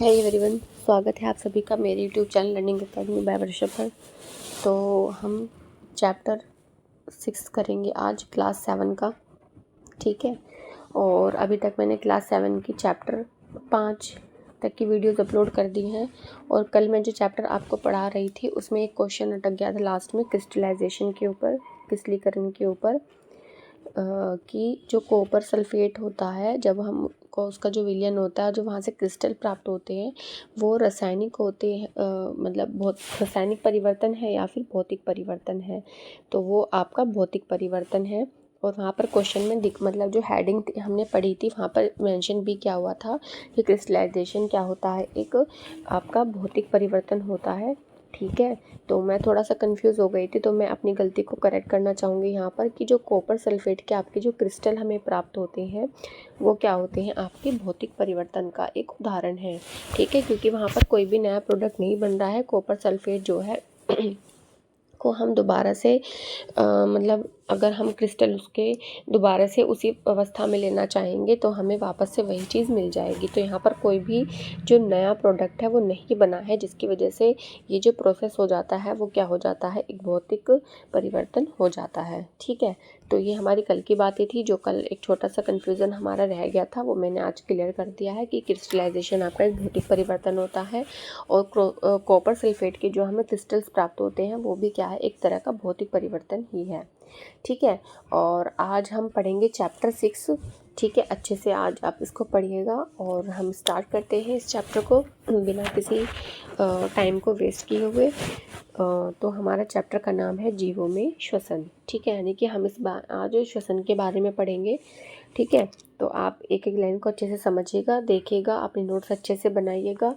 है एवरीवन, स्वागत है आप सभी का मेरे YouTube channel learning academy by Varsha पर। तो हम चैप्टर 6 करेंगे आज क्लास 7 का, ठीक है। और अभी तक मैंने क्लास 7 की चैप्टर 5 तक की वीडियोस अपलोड कर दी हैं। और कल मैं जो चैप्टर आपको पढ़ा रही थी उसमें एक क्वेश्चन अटक गया था लास्ट में, क्रिस्टलाइजेशन के ऊपर, क्रिस्टलीकरण के ऊपर, कि जो कॉपर सल्फेट होता है, जब हम को उसका जो विलयन होता है, जो वहाँ से क्रिस्टल प्राप्त होते हैं, वो रासायनिक होते हैं, मतलब बहुत रासायनिक परिवर्तन है या फिर भौतिक परिवर्तन है। तो वो आपका भौतिक परिवर्तन है। और वहाँ पर क्वेश्चन में मतलब जो हेडिंग हमने पढ़ी थी वहाँ पर मेंशन भी क्या हुआ था कि क्रिस्टलाइजेशन क्या होता है, एक आपका भौतिक परिवर्तन होता है, ठीक है। तो मैं थोड़ा सा कंफ्यूज हो गई थी, तो मैं अपनी गलती को करेक्ट करना चाहूँगी यहाँ पर कि जो कॉपर सल्फेट के आपके जो क्रिस्टल हमें प्राप्त होते हैं वो क्या होते हैं, आपके भौतिक परिवर्तन का एक उदाहरण है, ठीक है। क्योंकि वहाँ पर कोई भी नया प्रोडक्ट नहीं बन रहा है। कॉपर सल्फेट जो है को हम दोबारा से मतलब अगर हम क्रिस्टल उसके दोबारा से उसी अवस्था में लेना चाहेंगे तो हमें वापस से वही चीज़ मिल जाएगी। तो यहाँ पर कोई भी जो नया प्रोडक्ट है वो नहीं बना है, जिसकी वजह से ये जो प्रोसेस हो जाता है वो क्या हो जाता है, एक भौतिक परिवर्तन हो जाता है, ठीक है। तो ये हमारी कल की बातें थी, जो कल एक छोटा सा कन्फ्यूज़न हमारा रह गया था, वो मैंने आज क्लियर कर दिया है कि क्रिस्टलाइजेशन आपका एक भौतिक परिवर्तन होता है। और कॉपर सल्फेट के जो हमें क्रिस्टल्स प्राप्त होते हैं वो भी क्या है, एक तरह का भौतिक परिवर्तन ही है, ठीक है। और आज हम पढ़ेंगे चैप्टर 6, ठीक है। अच्छे से आज आप इसको पढ़िएगा और हम स्टार्ट करते हैं इस चैप्टर को बिना किसी टाइम को वेस्ट किए हुए। तो हमारा चैप्टर का नाम है जीवों में श्वसन, ठीक है। यानी कि हम इस बार आज श्वसन के बारे में पढ़ेंगे, ठीक है। तो आप एक एक लाइन को अच्छे से समझिएगा, देखिएगा, अपने नोट्स अच्छे से बनाइएगा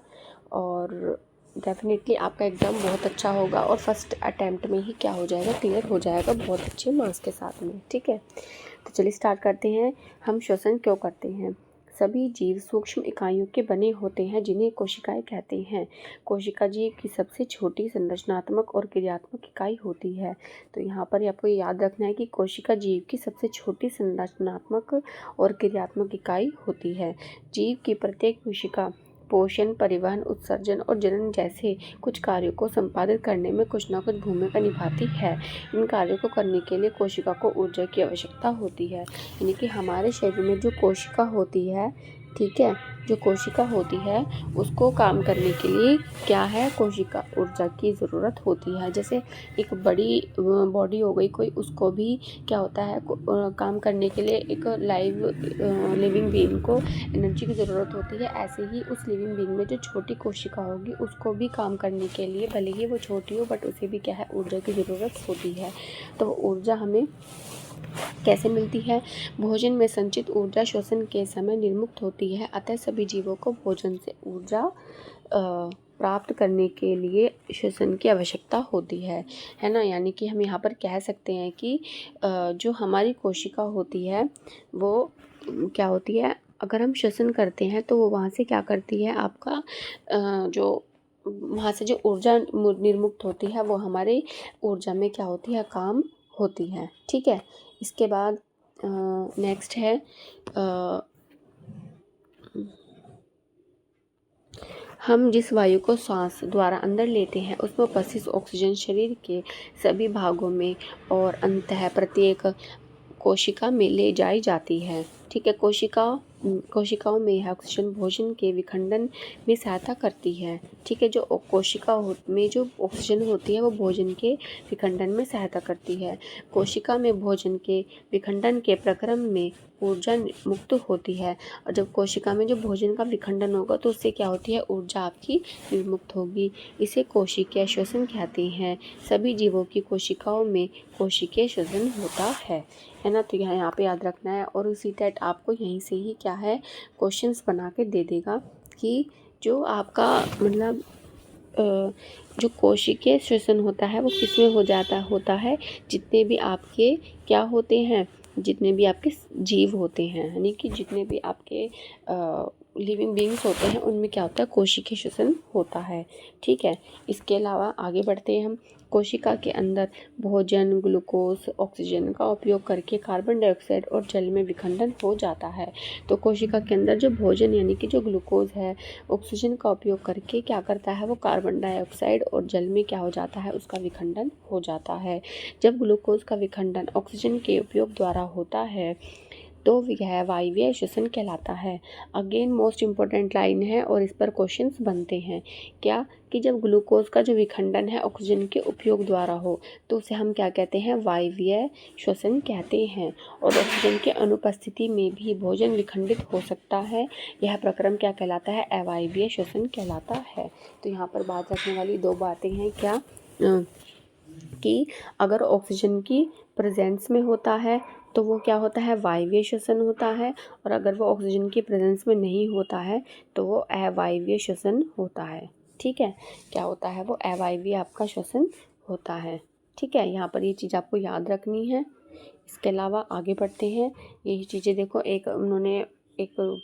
और डेफिनेटली आपका एग्ज़ाम बहुत अच्छा होगा और फर्स्ट अटैम्प्ट में ही क्या हो जाएगा, क्लियर हो जाएगा बहुत अच्छे मार्क्स के साथ में, ठीक है। तो चलिए स्टार्ट करते हैं। हम श्वसन क्यों करते हैं। सभी जीव सूक्ष्म इकाइयों के बने होते हैं जिन्हें कोशिकाएं कहते हैं। कोशिका जीव की सबसे छोटी संरचनात्मक और क्रियात्मक इकाई होती है। तो यहाँ पर आपको याद रखना है कि कोशिका जीव की सबसे छोटी संरचनात्मक और क्रियात्मक इकाई होती है। जीव की प्रत्येक कोशिका पोषण, परिवहन, उत्सर्जन और जनन जैसे कुछ कार्यों को संपादित करने में कुछ न कुछ भूमिका निभाती है। इन कार्यों को करने के लिए कोशिका को ऊर्जा की आवश्यकता होती है। यानी कि हमारे शरीर में जो कोशिका होती है, ठीक है, जो कोशिका होती है उसको काम करने के लिए क्या है, कोशिका ऊर्जा की ज़रूरत होती है। जैसे एक बड़ी बॉडी हो गई कोई, उसको भी क्या होता है, काम करने के लिए एक लिविंग बीइंग को एनर्जी की ज़रूरत होती है। ऐसे ही उस लिविंग बीइंग में जो छोटी कोशिका होगी उसको भी काम करने के लिए, भले ही वो छोटी हो बट उसे भी क्या है, ऊर्जा की ज़रूरत होती है। तो वो ऊर्जा हमें कैसे मिलती है। भोजन में संचित ऊर्जा श्वसन के समय निर्मुक्त होती है, अतः सभी जीवों को भोजन से ऊर्जा प्राप्त करने के लिए श्वसन की आवश्यकता होती है ना। यानी कि हम यहाँ पर कह सकते हैं कि जो हमारी कोशिका होती है वो क्या होती है, अगर हम श्वसन करते हैं तो वो वहाँ से क्या करती है, आपका जो वहाँ से जो ऊर्जा निर्मुक्त होती है वो हमारे ऊर्जा में क्या होती है, काम होती है, ठीक है। इसके बाद नेक्स्ट है हम जिस वायु को सांस द्वारा अंदर लेते हैं उसमें उपस्थित ऑक्सीजन शरीर के सभी भागों में और अंततः प्रत्येक कोशिका में ले जाई जाती है, ठीक है। कोशिकाओं में यह ऑक्सीजन भोजन के विखंडन में सहायता करती है, ठीक है। जो कोशिका में जो ऑक्सीजन होती है वो भोजन के विखंडन में सहायता करती है। कोशिका में भोजन के विखंडन के प्रक्रम में ऊर्जा मुक्त होती है। और जब कोशिका में जो भोजन का विखंडन होगा तो उससे क्या होती है, ऊर्जा आपकी निर्मुक्त होगी। इसे कोशिकीय श्वसन कहते हैं। सभी जीवों की कोशिकाओं में कोशिकीय श्वसन होता है ना। तो यहाँ पे याद रखना है। और उसी टाइप आपको यहीं से ही क्या है, क्वेश्चंस बना के दे देगा कि जो आपका मतलब जो कोशिकीय श्वसन होता है वो किसमें होता है, जितने भी आपके क्या होते हैं, जितने भी आपके जीव होते हैं, यानी कि जितने भी आपके लिविंग बीइंग्स होते हैं उनमें क्या होता है, कोशिकीय श्वसन होता है। ठीक है, इसके अलावा आगे बढ़ते हैं हम। कोशिका के अंदर भोजन, ग्लूकोज, ऑक्सीजन का उपयोग करके कार्बन डाइऑक्साइड और जल में विखंडन हो जाता है। तो कोशिका के अंदर जो भोजन यानी कि जो ग्लूकोज है, ऑक्सीजन का उपयोग करके क्या करता है, वो कार्बन डाइऑक्साइड और जल में क्या हो जाता है, उसका विखंडन हो जाता है। जब ग्लूकोज का विखंडन ऑक्सीजन के उपयोग द्वारा होता है तो यह वायवीय श्वसन कहलाता है। अगेन मोस्ट इम्पोर्टेंट लाइन है और इस पर क्वेश्चंस बनते हैं। क्या कि जब ग्लूकोज का जो विखंडन है ऑक्सीजन के उपयोग द्वारा हो तो उसे हम क्या कहते हैं, वायवीय श्वसन कहते हैं। और ऑक्सीजन के अनुपस्थिति में भी भोजन विखंडित हो सकता है। यह प्रक्रम क्या कहलाता है, अवायवीय श्वसन कहलाता है। तो यहाँ पर बात रखने वाली दो बातें हैं, क्या कि अगर ऑक्सीजन की प्रेजेंस में होता है तो वो क्या होता है, वायवीय श्वसन होता है, और अगर वो ऑक्सीजन की प्रेजेंस में नहीं होता है तो वो अवायवीय श्वसन होता है। ठीक है, क्या होता है, वो अवायवीय आपका श्वसन होता है। ठीक है, यहाँ पर ये चीज़ आपको याद रखनी है। इसके अलावा आगे बढ़ते हैं। यही चीज़ें देखो, एक उन्होंने एक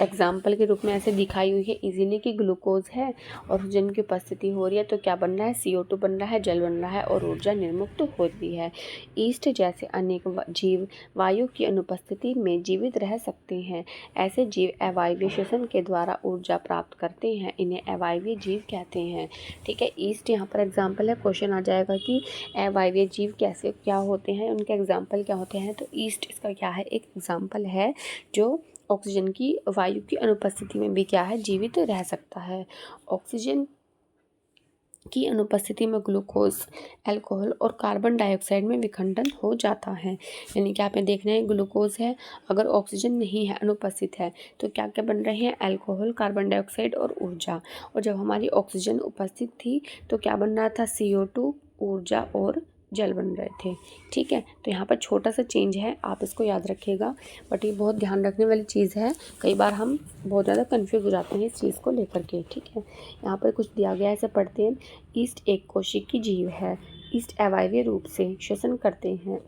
एग्जाम्पल के रूप में ऐसे दिखाई हुई है इजीली कि ग्लूकोज है, ऑक्सीजन की उपस्थिति हो रही है तो क्या बन रहा है, CO2 बन रहा है, जल बन रहा है और ऊर्जा निर्मुक्त होती है। ईस्ट जैसे अनेक जीव वायु की अनुपस्थिति में जीवित रह सकते हैं। ऐसे जीव अवायवीय श्वसन के द्वारा ऊर्जा प्राप्त करते हैं, इन्हें अवायवीय जीव कहते हैं। ठीक है, ईस्ट यहाँ पर एग्जाम्पल है। क्वेश्चन आ जाएगा कि अवायवीय जीव कैसे क्या होते हैं, उनके एग्जाम्पल क्या होते हैं। तो ईस्ट इसका क्या है, एक एग्जाम्पल है जो ऑक्सीजन की वायु की अनुपस्थिति में भी क्या है, जीवित रह सकता है। ऑक्सीजन की अनुपस्थिति में ग्लूकोज, अल्कोहल और कार्बन डाइऑक्साइड में विखंडन हो जाता है। यानी कि आपने देखना है, ग्लूकोज है, अगर ऑक्सीजन नहीं है, अनुपस्थित है, तो क्या क्या बन रहे हैं, अल्कोहल, कार्बन डाइऑक्साइड और ऊर्जा। और जब हमारी ऑक्सीजन उपस्थित थी तो क्या बन रहा था, CO2, ऊर्जा और जल बन रहे थे। ठीक है, तो यहाँ पर छोटा सा चेंज है, आप इसको याद रखिएगा, बट ये बहुत ध्यान रखने वाली चीज़ है। कई बार हम बहुत ज़्यादा कंफ्यूज हो जाते हैं इस चीज़ को लेकर के। ठीक है, यहाँ पर कुछ दिया गया है, ऐसे पढ़ते हैं। ईस्ट एक कोशिकीय जीव है। ईस्ट अवायवीय रूप से श्वसन करते हैं।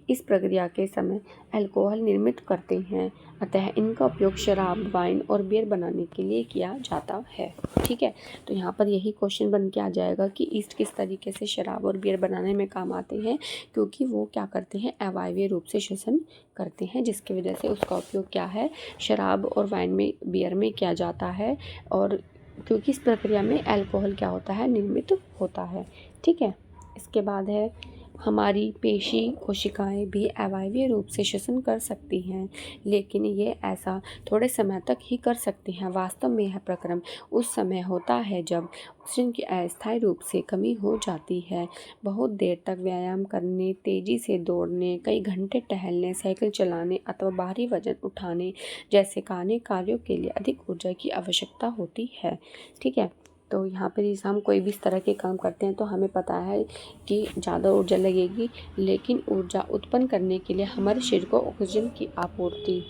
इस प्रक्रिया के समय अल्कोहल निर्मित करते हैं, अतः इनका उपयोग शराब, वाइन और बियर बनाने के लिए किया जाता है। ठीक है, तो यहाँ पर यही क्वेश्चन बन के आ जाएगा कि ईस्ट किस तरीके से शराब और बियर बनाने में काम आते हैं, क्योंकि वो क्या करते हैं, अवायवीय रूप से श्वसन करते हैं, जिसकी वजह से उसका उपयोग क्या है, शराब और वाइन में, बियर में किया जाता है। और क्योंकि इस प्रक्रिया में अल्कोहल क्या होता है, निर्मित होता है। ठीक है, इसके बाद है, हमारी पेशी कोशिकाएं भी अवायवीय रूप से श्वसन कर सकती हैं, लेकिन ये ऐसा थोड़े समय तक ही कर सकती हैं। वास्तव में यह प्रक्रम उस समय होता है जब ऑक्सीजन की अस्थायी रूप से कमी हो जाती है। बहुत देर तक व्यायाम करने, तेज़ी से दौड़ने, कई घंटे टहलने, साइकिल चलाने अथवा भारी वजन उठाने जैसे कार्यों के लिए अधिक ऊर्जा की आवश्यकता होती है। ठीक है, तो यहाँ पर जैसे हम कोई भी इस तरह के काम करते हैं तो हमें पता है कि ज़्यादा ऊर्जा लगेगी, लेकिन ऊर्जा उत्पन्न करने के लिए हमारे शरीर को ऑक्सीजन की आपूर्ति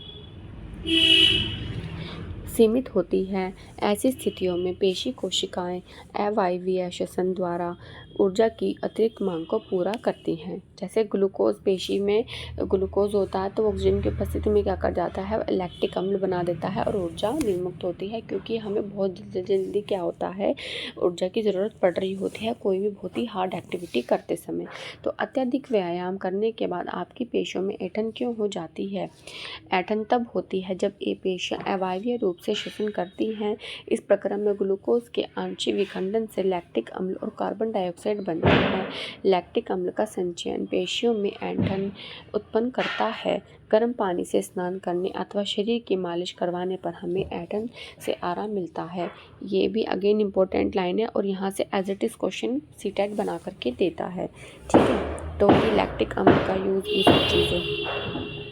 सीमित होती है। ऐसी स्थितियों में पेशी कोशिकाएं अवायवीय श्वसन द्वारा ऊर्जा की अतिरिक्त मांग को पूरा करती हैं। जैसे ग्लूकोज, पेशी में ग्लूकोज होता है तो ऑक्सीजन की उपस्थिति में क्या कर जाता है, लैक्टिक अम्ल बना देता है और ऊर्जा निर्मुक्त होती है, क्योंकि हमें बहुत जल्दी क्या होता है, ऊर्जा की ज़रूरत पड़ रही होती है कोई भी बहुत ही हार्ड एक्टिविटी करते समय। तो अत्यधिक व्यायाम करने के बाद आपकी पेशियों में ऐंठन क्यों हो जाती है? ऐंठन तब होती है जब ये पेशियाँ अवायवीय रूप से श्वसन करती हैं। इस प्रक्रम में ग्लूकोज के आंशिक विखंडन से लैक्टिक अम्ल और कार्बन डाइऑक्साइड बनता है। लैक्टिक अम्ल का संचयन पेशियों में ऐंठन उत्पन्न करता है। गर्म पानी से स्नान करने अथवा शरीर की मालिश करवाने पर हमें ऐंठन से आराम मिलता है। ये भी अगेन इम्पोर्टेंट लाइन है और यहाँ से as it is question CTET बना करके देता है। ठीक है, तो ये लैक्टिक अम्ल का यूज़, ये सब चीज़ें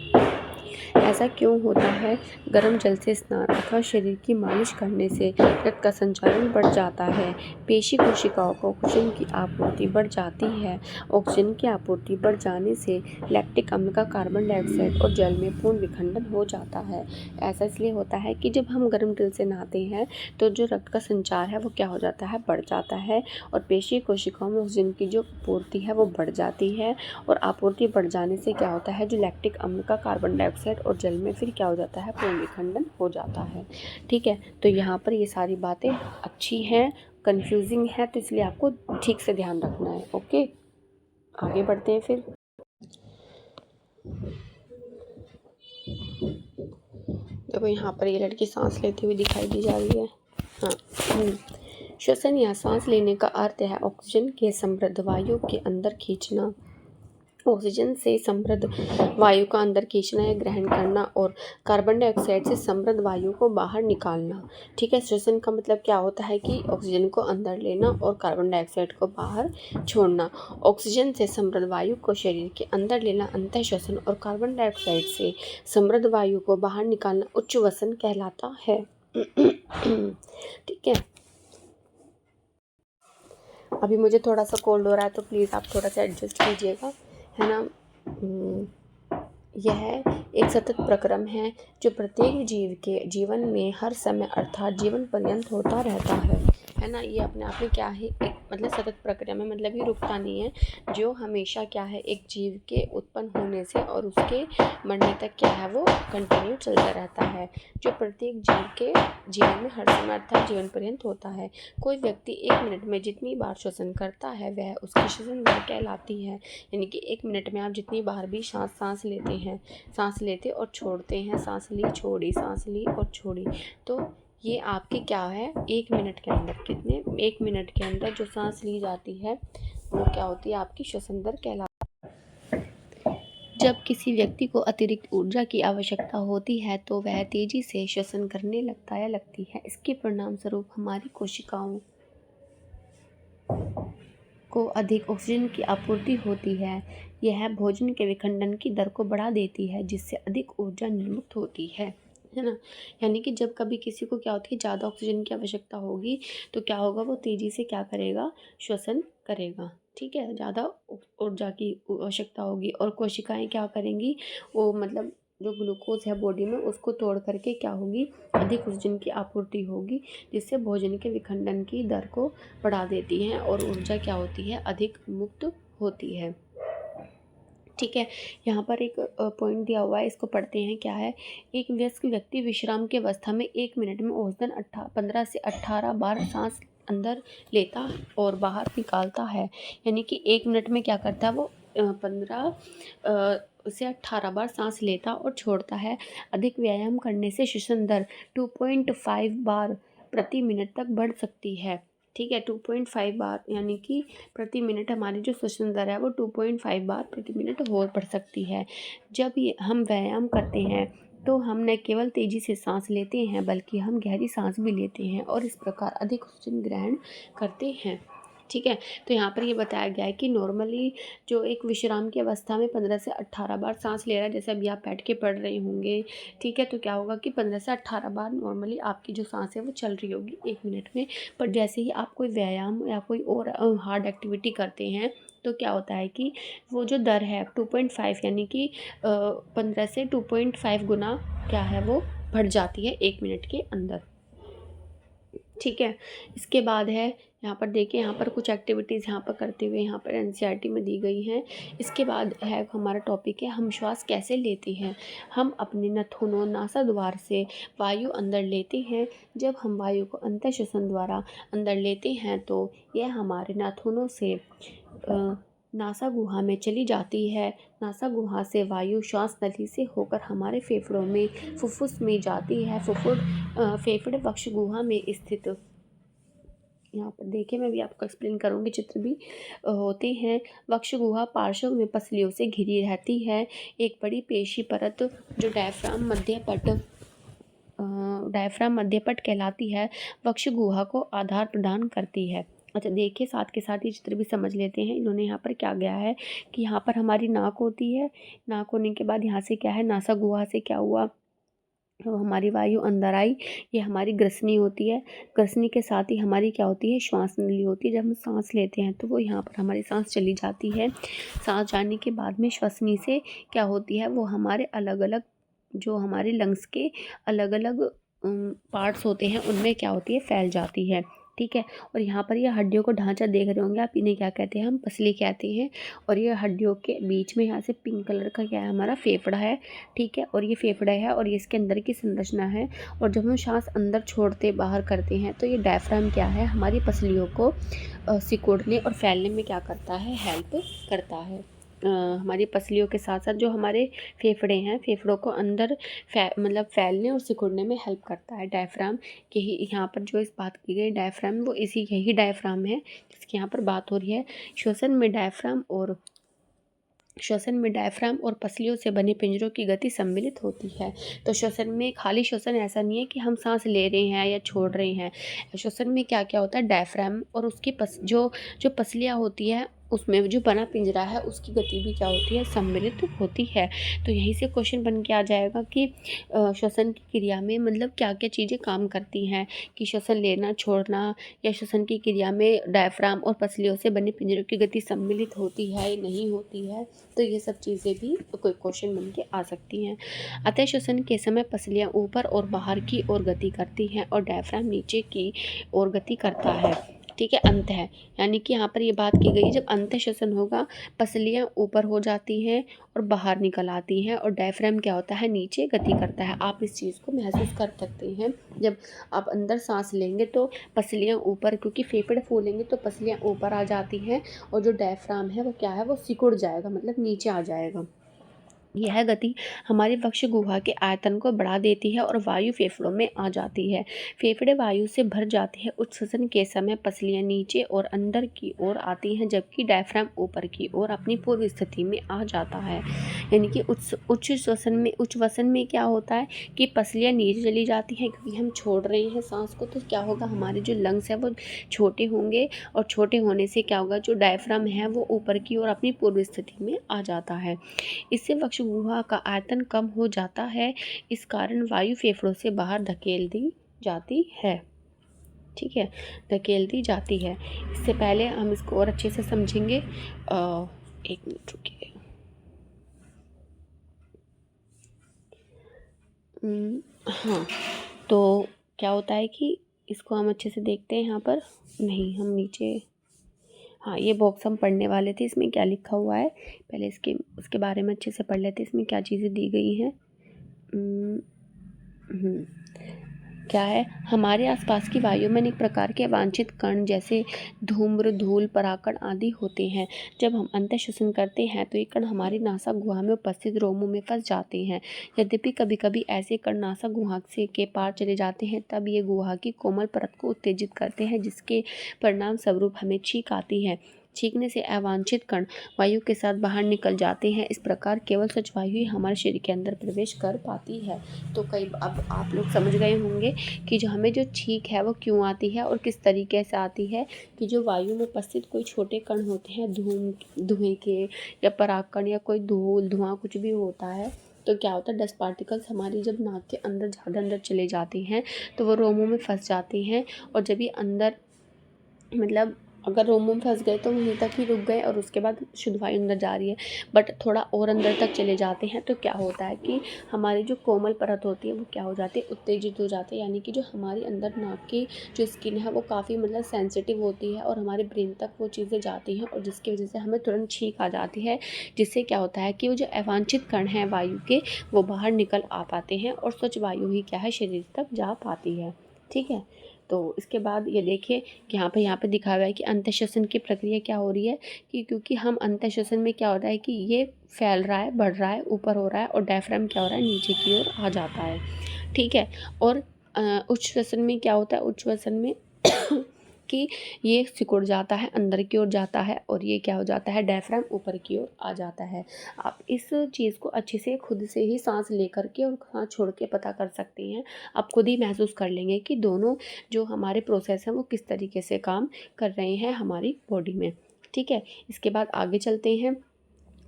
ऐसा क्यों होता है? गर्म जल से स्नान अथवा शरीर की मालिश करने से रक्त का संचालन बढ़ जाता है। पेशी कोशिकाओं को ऑक्सीजन की आपूर्ति बढ़ जाती है। ऑक्सीजन की आपूर्ति बढ़ जाने से लैक्टिक अम्ल का कार्बन डाइऑक्साइड और जल में पूर्ण विखंडन हो जाता है। ऐसा इसलिए होता है कि जब हम गर्म जल से नहाते हैं तो जो रक्त का संचार है वो क्या हो जाता है, बढ़ जाता है, और पेशी कोशिकाओं में ऑक्सीजन की जो आपूर्ति है वो बढ़ जाती है। और आपूर्ति बढ़ जाने से क्या होता है, जो लैक्टिक अम्ल का कार्बन डाइऑक्साइड और और जल में फिर क्या हो जाता है, पूर्ण विखंडन हो जाता है। ठीक है, तो यहाँ पर ये सारी बातें अच्छी हैं, कंफ्यूजिंग है, तो इसलिए आपको ठीक से ध्यान रखना है। ओके, आगे बढ़ते हैं फिर। देखो यहाँ पर ये लड़की सांस लेती हुई दिखाई दी जा रही है। हाँ, श्वसन या सांस लेने का अर्थ है ऑक्सीजन के समृद्ध वायु के अंदर खींचना, ऑक्सीजन से समृद्ध वायु का अंदर खींचना या ग्रहण करना और कार्बन डाइऑक्साइड से समृद्ध वायु को बाहर निकालना। ठीक है, श्वसन का मतलब क्या होता है कि ऑक्सीजन को अंदर लेना और कार्बन डाइऑक्साइड को बाहर छोड़ना। ऑक्सीजन से समृद्ध वायु को शरीर के अंदर लेना अंतः श्वसन और कार्बन डाइऑक्साइड से समृद्ध वायु को बाहर निकालना उच्छ्वसन कहलाता है। ठीक है, अभी मुझे थोड़ा सा कोल्ड हो रहा है तो प्लीज़ आप थोड़ा सा एडजस्ट कीजिएगा, है ना। यह एक सतत प्रक्रम है जो प्रत्येक जीव के जीवन में हर समय अर्थात जीवन पर्यंत होता रहता है ना। ये अपने आप में क्या है, एक मतलब सतत प्रक्रिया में मतलब ये रुकता नहीं है, जो हमेशा क्या है एक जीव के उत्पन्न होने से और उसके मरने तक क्या है वो कंटिन्यू चलता रहता है, जो प्रत्येक जीव के जीवन में हर समय अर्थात जीवन पर्यंत होता है। कोई व्यक्ति 1 मिनट में जितनी बार श्वसन करता है वह उसकी श्वसन दर कहलाती है। यानी कि 1 मिनट में आप जितनी बार भी सांस लेते हैं, सांस लेते और छोड़ते हैं, सांस ली छोड़ी, सांस ली और छोड़ी, तो ये आपके क्या है 1 मिनट के अंदर कितने 1 मिनट के अंदर जो सांस ली जाती है वो क्या होती है, आपकी श्वसन दर कहलाती है। जब किसी व्यक्ति को अतिरिक्त ऊर्जा की आवश्यकता होती है तो वह तेजी से श्वसन करने लगता या लगती है। इसके परिणाम स्वरूप हमारी कोशिकाओं को अधिक ऑक्सीजन की आपूर्ति होती है। यह भोजन के विखंडन की दर को बढ़ा देती है जिससे अधिक ऊर्जा निर्मित होती है ना। यानी कि जब कभी किसी को क्या होती है ज़्यादा ऑक्सीजन की आवश्यकता होगी तो क्या होगा, वो तेज़ी से क्या करेगा, श्वसन करेगा। ठीक है, ज़्यादा ऊर्जा की आवश्यकता होगी और कोशिकाएं क्या करेंगी, वो मतलब जो ग्लूकोज है बॉडी में उसको तोड़ करके क्या होगी, अधिक ऑक्सीजन की आपूर्ति होगी जिससे भोजन के विखंडन की दर को बढ़ा देती हैं और ऊर्जा क्या होती है, अधिक मुक्त होती है। ठीक है, यहाँ पर एक पॉइंट दिया हुआ है, इसको पढ़ते हैं। क्या है, एक वयस्क व्यक्ति विश्राम की अवस्था में 1 मिनट में औसतन 15 से 18 बार सांस अंदर लेता और बाहर निकालता है। यानी कि 1 मिनट में क्या करता है वो 15 से 18 बार सांस लेता और छोड़ता है। अधिक व्यायाम करने से श्वसन दर 2.5 बार प्रति मिनट तक बढ़ सकती है। ठीक है, 2.5 बार यानी कि प्रति मिनट हमारी जो श्वसन दर है वो 2.5 बार प्रति मिनट और बढ़ सकती है। जब हम व्यायाम करते हैं तो हम न केवल तेज़ी से सांस लेते हैं बल्कि हम गहरी सांस भी लेते हैं और इस प्रकार अधिक ऑक्सीजन ग्रहण करते हैं। ठीक है, तो यहाँ पर ये बताया गया है कि नॉर्मली जो एक विश्राम की अवस्था में 15 से 18 बार सांस ले रहा है, जैसे अभी आप बैठ के पढ़ रहे होंगे, ठीक है, तो क्या होगा कि 15 से 18 बार नॉर्मली आपकी जो सांस है वो चल रही होगी 1 मिनट में। पर जैसे ही आप कोई व्यायाम या कोई और हार्ड एक्टिविटी करते हैं तो क्या होता है कि वो जो दर है 2.5 यानी कि 15 से 2.5 गुना क्या है वो बढ़ जाती है 1 मिनट के अंदर। ठीक है, इसके बाद है यहाँ पर देखिए, यहाँ पर कुछ एक्टिविटीज़ यहाँ पर करते हुए यहाँ पर एनसीईआरटी में दी गई हैं। इसके बाद है हमारा टॉपिक है हम श्वास कैसे लेते हैं। हम अपने नाखूनों नासा द्वार से वायु अंदर लेते हैं। जब हम वायु को अंतः श्वसन द्वारा अंदर लेते हैं तो यह हमारे नाखूनों से नासा गुहा में चली जाती है। नासा गुहा से वायु श्वास नली से होकर हमारे फेफड़ों में फुफ्फुस में जाती है। फेफड़े वक्ष गुहा में स्थित, यहाँ पर देखिए मैं भी आपको एक्सप्लेन करूँगी, चित्र भी होते हैं। वक्ष गुहा पार्श्व में पसलियों से घिरी रहती है। एक बड़ी पेशी परत जो डायफ्राम मध्यपट कहलाती है वक्ष गुहा को आधार प्रदान करती है। अच्छा देखिए, साथ के साथ ये चित्र भी समझ लेते हैं। इन्होंने यहाँ पर क्या गया है कि यहाँ पर हमारी नाक होती है, नाक होने के बाद यहाँ से क्या है, नासा गुहा से क्या हुआ, तो हमारी वायु अंदर आई, ये हमारी ग्रसनी होती है। ग्रसनी के साथ ही हमारी क्या होती है, श्वास नली होती है। जब हम सांस लेते हैं तो वो यहाँ पर हमारी सांस चली जाती है। सांस जाने के बाद में श्वसनी से क्या होती है, वो हमारे अलग अलग जो हमारे लंग्स के अलग अलग पार्ट्स होते हैं उनमें क्या होती है, फैल जाती है। ठीक है। और यहाँ पर ये हड्डियों को ढांचा देख रहे होंगे आप, इन्हें क्या कहते हैं, हम पसली कहते हैं। और ये हड्डियों के बीच में यहाँ से पिंक कलर का क्या है, हमारा फेफड़ा है। ठीक है, और ये फेफड़ा है और ये इसके अंदर की संरचना है। और जब हम सांस अंदर छोड़ते बाहर करते हैं तो ये डायफ्राम क्या है, हमारी पसलियों को सिकुड़ने और फैलने में क्या करता है, हेल्प करता है। हमारी पसलियों के साथ साथ जो हमारे फेफड़े हैं, फेफड़ों को अंदर मतलब फैलने और सिकुड़ने में हेल्प करता है डायफ्राम। यही यहाँ पर जो इस बात की गई डायफ्राम, वो यही डायफ्राम है जिसकी यहाँ पर बात हो रही है। श्वसन में डायफ्राम और पसलियों से बने पिंजरों की गति सम्मिलित होती है। तो श्वसन में खाली श्वसन ऐसा नहीं है कि हम सांस ले रहे हैं या छोड़ रहे हैं। श्वसन में क्या क्या होता है, डायफ्राम और उसकी जो पसलियाँ होती है, उसमें जो बना पिंजरा है उसकी गति भी क्या होती है, सम्मिलित होती है। तो यहीं से क्वेश्चन बन के आ जाएगा कि श्वसन की क्रिया में मतलब क्या क्या चीज़ें काम करती हैं, कि श्वसन लेना छोड़ना या श्वसन की क्रिया में डायफ्राम और पसलियों से बने पिंजरों की गति सम्मिलित होती है या नहीं होती है। तो ये सब चीज़ें भी कोई क्वेश्चन बन के आ सकती हैं। अतः श्वसन के समय पसलियाँ ऊपर और बाहर की ओर गति करती हैं और डायफ्राम नीचे की ओर गति करता है। ठीक है, अंत है, यानी कि यहाँ पर ये बात की गई, जब अंत श्वसन होगा पसलियाँ ऊपर हो जाती हैं और बाहर निकल आती हैं और डायफ्राम क्या होता है, नीचे गति करता है। आप इस चीज़ को महसूस कर सकते हैं, जब आप अंदर सांस लेंगे तो पसलियाँ ऊपर, क्योंकि फेफड़े फूलेंगे तो पसलियाँ ऊपर आ जाती हैं और जो डायफ्राम है वो क्या है, वो सिकुड़ जाएगा, मतलब नीचे आ जाएगा। यह गति हमारी वक्ष गुहा के आयतन को बढ़ा देती है और वायु फेफड़ों में आ जाती है। फेफड़े वायु से भर जाते हैं। उच्च श्वसन के समय पसलियाँ नीचे और अंदर की ओर आती हैं, जबकि डायफ्राम ऊपर की ओर अपनी पूर्व स्थिति में आ जाता है। यानी कि उच्च वसन में क्या होता है कि पसलियाँ नीचे चली जाती हैं, क्योंकि हम छोड़ रहे हैं सांस को। तो क्या होगा, हमारे जो लंग्स है वो छोटे होंगे और छोटे होने से क्या होगा, जो डायफ्राम है वो ऊपर की ओर अपनी पूर्व स्थिति में आ जाता है। इससे वक्ष गुहा का आयतन कम हो जाता है। इस कारण वायु फेफड़ों से बाहर धकेल दी जाती है। ठीक है, धकेल दी जाती है। इससे पहले हम इसको और अच्छे से समझेंगे। एक मिनट रुकिए। हाँ, तो क्या होता है कि इसको हम अच्छे से देखते हैं। यहाँ पर नहीं, हम नीचे, हाँ ये बॉक्स हम पढ़ने वाले थे, इसमें क्या लिखा हुआ है पहले उसके बारे में अच्छे से पढ़ लेते हैं। इसमें क्या चीज़ें दी गई हैं। क्या है, हमारे आसपास की वायु में अनेक प्रकार के अवांछित कण जैसे धूम्र, धूल, परागकण आदि होते हैं। जब हम अंतःश्वसन करते हैं तो ये कण हमारी नासा गुहा में उपस्थित रोमों में फंस जाते हैं। यद्यपि कभी कभी ऐसे कण नासा गुहा से के पार चले जाते हैं, तब ये गुहा की कोमल परत को उत्तेजित करते हैं, जिसके परिणाम स्वरूप हमें छींक आती है। छींकने से अवांछित कण वायु के साथ बाहर निकल जाते हैं। इस प्रकार केवल स्वच्छ वायु ही हमारे शरीर के अंदर प्रवेश कर पाती है। तो अब आप लोग समझ गए होंगे कि जो हमें जो छींक है वो क्यों आती है और किस तरीके से आती है, कि जो वायु में उपस्थित कोई छोटे कण होते हैं, धुएं के या परागकण या कोई धूल, धुआं कुछ भी होता है, तो क्या होता है, डस्ट पार्टिकल्स हमारी जब नाक के अंदर ज़्यादा अंदर चले जाते हैं तो वो रोमों में फंस जाते हैं। और जब ये अंदर, मतलब अगर रोमों में फंस गए तो वहीं तक ही रुक गए और उसके बाद शुद्ध वायु अंदर जा रही है, बट थोड़ा और अंदर तक चले जाते हैं तो क्या होता है कि हमारी जो कोमल परत होती है वो क्या हो जाती है, उत्तेजित हो जाती है। यानी कि जो हमारी अंदर नाक की जो स्किन है वो काफ़ी मतलब सेंसिटिव होती है और हमारे ब्रेन तक वो चीज़ें जाती हैं और जिसकी वजह से हमें तुरंत छींक आ जाती है, जिससे क्या होता है कि वो जो अवांछित कण हैं वायु के, वो बाहर निकल आ पाते हैं और स्वच्छ वायु ही क्या है, शरीर तक जा पाती है। ठीक है, तो इसके बाद ये देखिए कि यहाँ पे दिखा हुआ है कि अंतःश्वसन की प्रक्रिया क्या हो रही है, कि क्योंकि हम अंतःश्वसन में क्या हो रहा है कि ये फैल रहा है, बढ़ रहा है, ऊपर हो रहा है और डायफ्राम क्या हो रहा है, नीचे की ओर आ जाता है। ठीक है, और उच्च श्वसन में क्या होता है, उच्च श्वसन में कि ये सिकुड़ जाता है, अंदर की ओर जाता है और ये क्या हो जाता है, डायफ्राम ऊपर की ओर आ जाता है। आप इस चीज़ को अच्छे से खुद से ही सांस लेकर के और सांस छोड़ के पता कर सकते हैं। आप खुद ही महसूस कर लेंगे कि दोनों जो हमारे प्रोसेस हैं वो किस तरीके से काम कर रहे हैं हमारी बॉडी में। ठीक है, इसके बाद आगे चलते हैं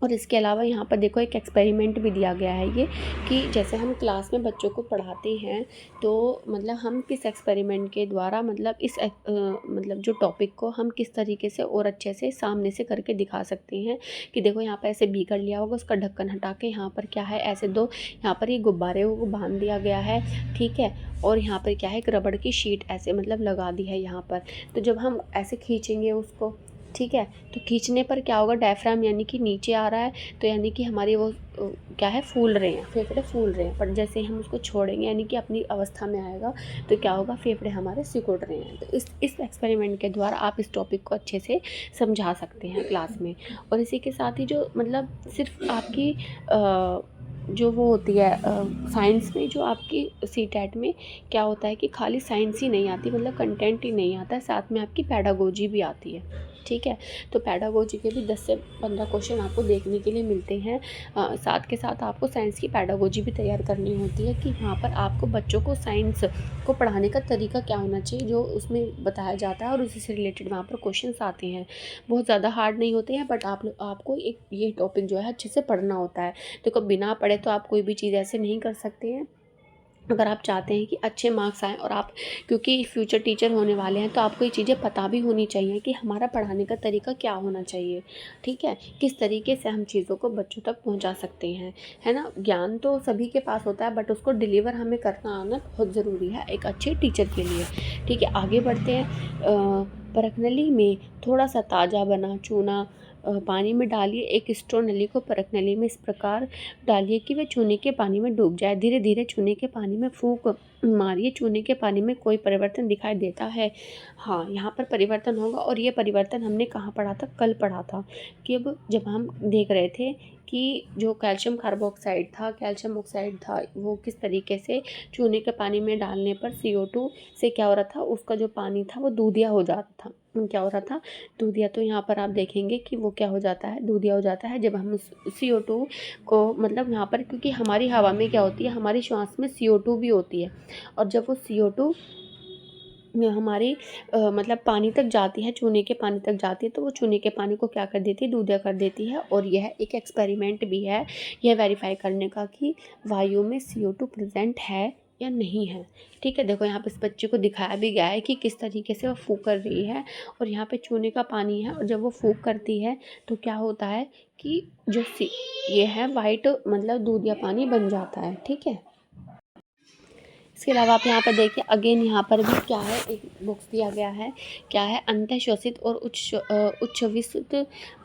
और इसके अलावा यहाँ पर देखो एक एक्सपेरिमेंट भी दिया गया है ये, कि जैसे हम क्लास में बच्चों को पढ़ाते हैं तो मतलब हम किस एक्सपेरिमेंट के द्वारा मतलब मतलब जो टॉपिक को हम किस तरीके से और अच्छे से सामने से करके दिखा सकते हैं। कि देखो यहाँ पर ऐसे बीकर लिया होगा, उसका ढक्कन हटा के यहाँ पर क्या है, ऐसे दो यहाँ पर ये गुब्बारे को बांध दिया गया है, ठीक है। और यहाँ पर क्या है, एक रबड़ की शीट ऐसे मतलब लगा दी है यहाँ पर। तो जब हम ऐसे खींचेंगे उसको, ठीक है, तो खींचने पर क्या होगा, डायफ्राम यानी कि नीचे आ रहा है, तो यानी कि हमारी वो क्या है, फूल रहे हैं, फेफड़े फूल रहे हैं। पर जैसे हम उसको छोड़ेंगे यानी कि अपनी अवस्था में आएगा, तो क्या होगा, फेफड़े हमारे सिकुड़ रहे हैं। तो इस एक्सपेरिमेंट के द्वारा आप इस टॉपिक को अच्छे से समझा सकते हैं क्लास में। और इसी के साथ ही जो मतलब सिर्फ आपकी जो वो होती है साइंस में, जो आपकी सीटेट में क्या होता है कि खाली साइंस ही नहीं आती, मतलब कंटेंट ही नहीं आता है, साथ में आपकी पेडागोजी भी आती है, ठीक है। तो पेडागोजी के भी 10 से 15 क्वेश्चन आपको देखने के लिए मिलते हैं। साथ के साथ आपको साइंस की पेडागोजी भी तैयार करनी होती है, कि यहाँ पर आपको बच्चों को साइंस को पढ़ाने का तरीका क्या होना चाहिए, जो उसमें बताया जाता है, और उसी से रिलेटेड वहाँ पर क्वेश्चंस आते हैं। बहुत ज़्यादा हार्ड नहीं होते हैं, बट आपको एक ये टॉपिक जो है अच्छे से पढ़ना होता है। देखो बिना पढ़े तो आप कोई भी चीज़ ऐसे नहीं कर सकते हैं। अगर आप चाहते हैं कि अच्छे मार्क्स आएँ, और आप क्योंकि फ्यूचर टीचर होने वाले हैं, तो आपको ये चीज़ें पता भी होनी चाहिए कि हमारा पढ़ाने का तरीका क्या होना चाहिए, ठीक है। किस तरीके से हम चीज़ों को बच्चों तक पहुंचा सकते हैं, है ना। ज्ञान तो सभी के पास होता है, बट उसको डिलीवर हमें करना आना बहुत ज़रूरी है एक अच्छे टीचर के लिए, ठीक है। आगे बढ़ते हैं। परखनली में थोड़ा सा ताज़ा बना चूना पानी में डालिए। एक स्ट्रॉ नली को परखनली में इस प्रकार डालिए कि वह चूने के पानी में डूब जाए। धीरे धीरे चूने के पानी में फूंक मारिए। चूने के पानी में कोई परिवर्तन दिखाई देता है? हाँ, यहाँ पर परिवर्तन होगा। और ये परिवर्तन हमने कहाँ पढ़ा था, कल पढ़ा था, कि अब जब हम देख रहे थे कि जो कैल्शियम कार्बोक्साइड था, कैल्शियम ऑक्साइड था, वो किस तरीके से चूने के पानी में डालने पर CO2 से क्या हो रहा था, उसका जो पानी था वो दूधिया हो जाता था। क्या हो रहा था, दूधिया। तो यहाँ पर आप देखेंगे कि वो क्या हो जाता है, दूधिया हो जाता है, जब हम CO2 को मतलब यहाँ पर, क्योंकि हमारी हवा में क्या होती है, हमारी श्वास में CO2 भी होती है, और जब वो CO2 हमारी मतलब पानी तक जाती है, चूने के पानी तक जाती है, तो वो चूने के पानी को क्या कर देती है, दूधिया कर देती है। और यह एक एक्सपेरिमेंट भी है, यह वेरीफाई करने का कि वायु में CO2 प्रेजेंट है या नहीं है, ठीक है। देखो यहाँ पे इस बच्चे को दिखाया भी गया है कि किस तरीके से वो फूंक कर रही है, और यहाँ पे चूने का पानी है, और जब वो फूंक करती है तो क्या होता है कि जो ये है वाइट मतलब दूधिया पानी बन जाता है, ठीक है। इसके अलावा आप यहाँ पर देखिए अगेन, यहाँ पर भी क्या है, एक बॉक्स दिया गया है, क्या है, अंतःश्वसित और उच्छ्वसित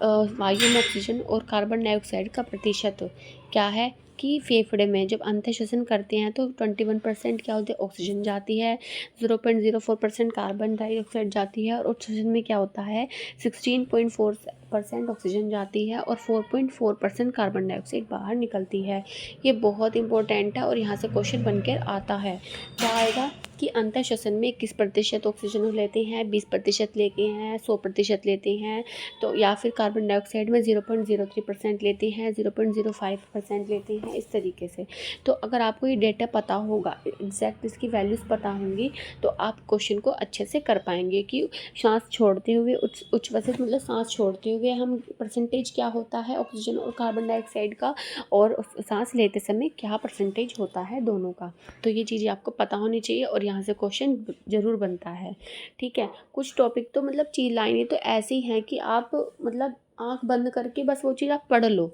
वायु में ऑक्सीजन और कार्बन डाइऑक्साइड का प्रतिशत क्या है, कि फेफड़े में जब अंतःश्वसन करते हैं तो 21% क्या होती है, ऑक्सीजन जाती है, 0.04% कार्बन डाइऑक्साइड जाती है, और उच्छ्वसन में क्या होता है, 16.4% ऑक्सीजन जाती है, और 4.4% कार्बन डाइऑक्साइड बाहर निकलती है। ये बहुत इंपॉर्टेंट है, और यहाँ से क्वेश्चन बनकर आता है। क्या आएगा कि अंतःश्वसन में किस प्रतिशत ऑक्सीजन लेते हैं, 20% लेते हैं, 100% लेते हैं, तो या फिर कार्बन डाइऑक्साइड में 0.03% लेते हैं, 0.05% लेते हैं, इस तरीके से। तो अगर आपको ये डेटा पता होगा, एग्जैक्ट इसकी वैल्यूज़ पता होंगी, तो आप क्वेश्चन को अच्छे से कर पाएंगे कि सांस छोड़ते हुए उच्छ्वसित मतलब सांस छोड़ते हुए हम परसेंटेज क्या होता है ऑक्सीजन और कार्बन डाइऑक्साइड का, और सांस लेते समय क्या परसेंटेज होता है दोनों का। तो ये चीज़ें आपको पता होनी चाहिए, और यहाँ से क्वेश्चन ज़रूर बनता है, ठीक है। कुछ टॉपिक तो मतलब लाइनें तो ऐसी हैं कि आप मतलब आँख बंद करके बस वो चीज़ आप पढ़ लो।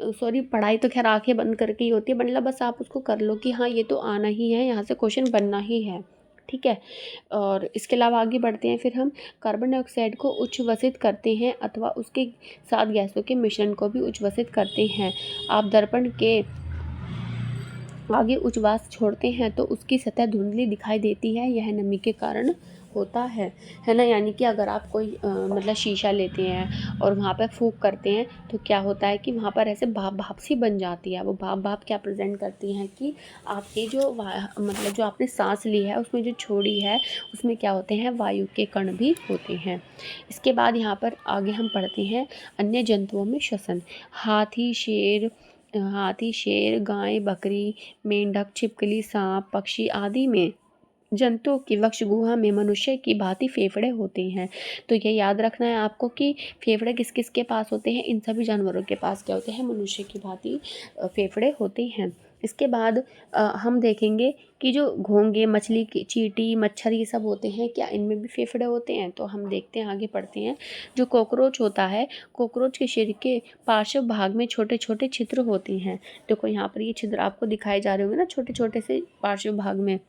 सॉरी, पढ़ाई तो खैर आंखें बंद करके ही होती है, मतलब बस आप उसको कर लो कि हाँ ये तो आना ही है, यहाँ से क्वेश्चन बनना ही है, ठीक है। और इसके अलावा आगे बढ़ते हैं, फिर हम कार्बन डाइऑक्साइड को उच्छ्वसित करते हैं अथवा उसके साथ गैसों के मिश्रण को भी उच्छ्वसित करते हैं। आप दर्पण के आगे उच्छ्वास छोड़ते हैं तो उसकी सतह धुंधली दिखाई देती है, यह नमी के कारण होता है ना। यानी कि अगर आप कोई मतलब शीशा लेते हैं और वहाँ पर फूंक करते हैं, तो क्या होता है कि वहाँ पर ऐसे भाप भाप सी बन जाती है। वो भाप क्या प्रेजेंट करती हैं कि आपकी जो मतलब जो आपने सांस ली है उसमें जो छोड़ी है, उसमें क्या होते हैं, वायु के कण भी होते हैं। इसके बाद यहाँ पर आगे हम पढ़ते हैं अन्य जंतुओं में श्वसन। हाथी, शेर, गाय, बकरी, मेंढक, छिपकली, सांप, पक्षी आदि में जंतुओं की वक्ष गुहा में मनुष्य की भांति फेफड़े होते हैं। तो ये याद रखना है आपको कि फेफड़े किस किस के पास होते हैं। इन सभी जानवरों के पास क्या होते हैं, मनुष्य की भांति फेफड़े होते हैं। इसके बाद हम देखेंगे कि जो घोंगे, मछली की चींटी, मच्छर, ये सब होते हैं, क्या इनमें भी फेफड़े होते हैं। तो हम देखते हैं, आगे पढ़ते हैं। जो कॉकरोच होता है, कॉकरोच के शरीर के पार्श्व भाग में छोटे छोटे छिद्र होते हैं। देखो यहाँ पर ये छिद्र आपको दिखाए जा रहे होंगे ना, छोटे छोटे से पार्श्व भाग में।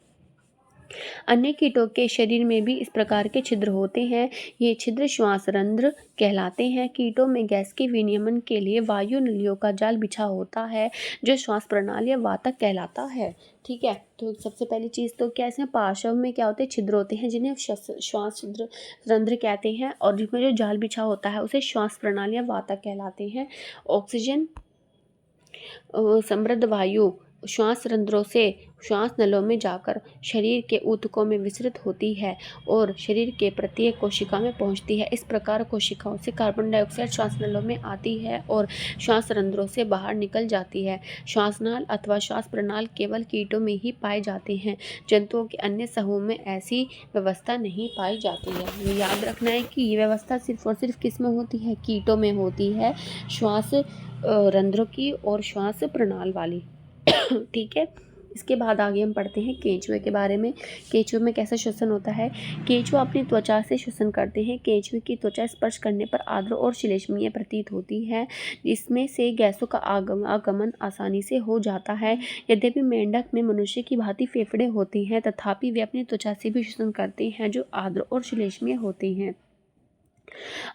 अन्य कीटों के शरीर में भी इस प्रकार के छिद्र होते हैं। ये छिद्र श्वासरंध्र कहलाते हैं। कीटों में गैस के विनियमन के लिए वायु नलियों का जाल बिछा होता है, जो श्वास प्रणाली या वातक कहलाता है। ठीक है, तो सबसे पहली चीज़ तो क्या, इसमें पार्श्व में क्या होते हैं, छिद्र होते हैं, जिन्हें श्वास छिद्र रंध्र कहते हैं। और जिसमें जो जाल बिछा होता है उसे श्वास प्रणाली या वातक कहलाते हैं। ऑक्सीजन समृद्ध वायु श्वास रंध्रों से श्वास नलों में जाकर शरीर के ऊतकों में विसरित होती है और शरीर के प्रत्येक कोशिका में पहुंचती है। इस प्रकार कोशिकाओं से कार्बन डाइऑक्साइड श्वास नलों में आती है और श्वास रंध्रों से बाहर निकल जाती है। श्वासनाल अथवा श्वास प्रणाल केवल कीटों में ही पाए जाते हैं। जंतुओं के अन्य समूह में ऐसी व्यवस्था नहीं पाई जाती है। ये याद रखना है कि ये व्यवस्था सिर्फ और सिर्फ किस में होती है, कीटों में होती है, श्वास रंध्रों की और श्वास प्रणाल वाली। ठीक है, इसके बाद आगे हम पढ़ते हैं केंचुए के बारे में। केंचुए में कैसा श्वसन होता है। केंचुआ अपनी त्वचा से श्वसन करते हैं। केंचुए की त्वचा स्पर्श करने पर आर्द्र और श्लेष्मीय प्रतीत होती है, जिसमें से गैसों का आगमन आसानी से हो जाता है। यद्यपि मेंढक में मनुष्य की भांति फेफड़े होते हैं, तथापि वे अपनी त्वचा से भी श्वसन करते हैं, जो आर्द्र और श्लेष्मीय होते हैं।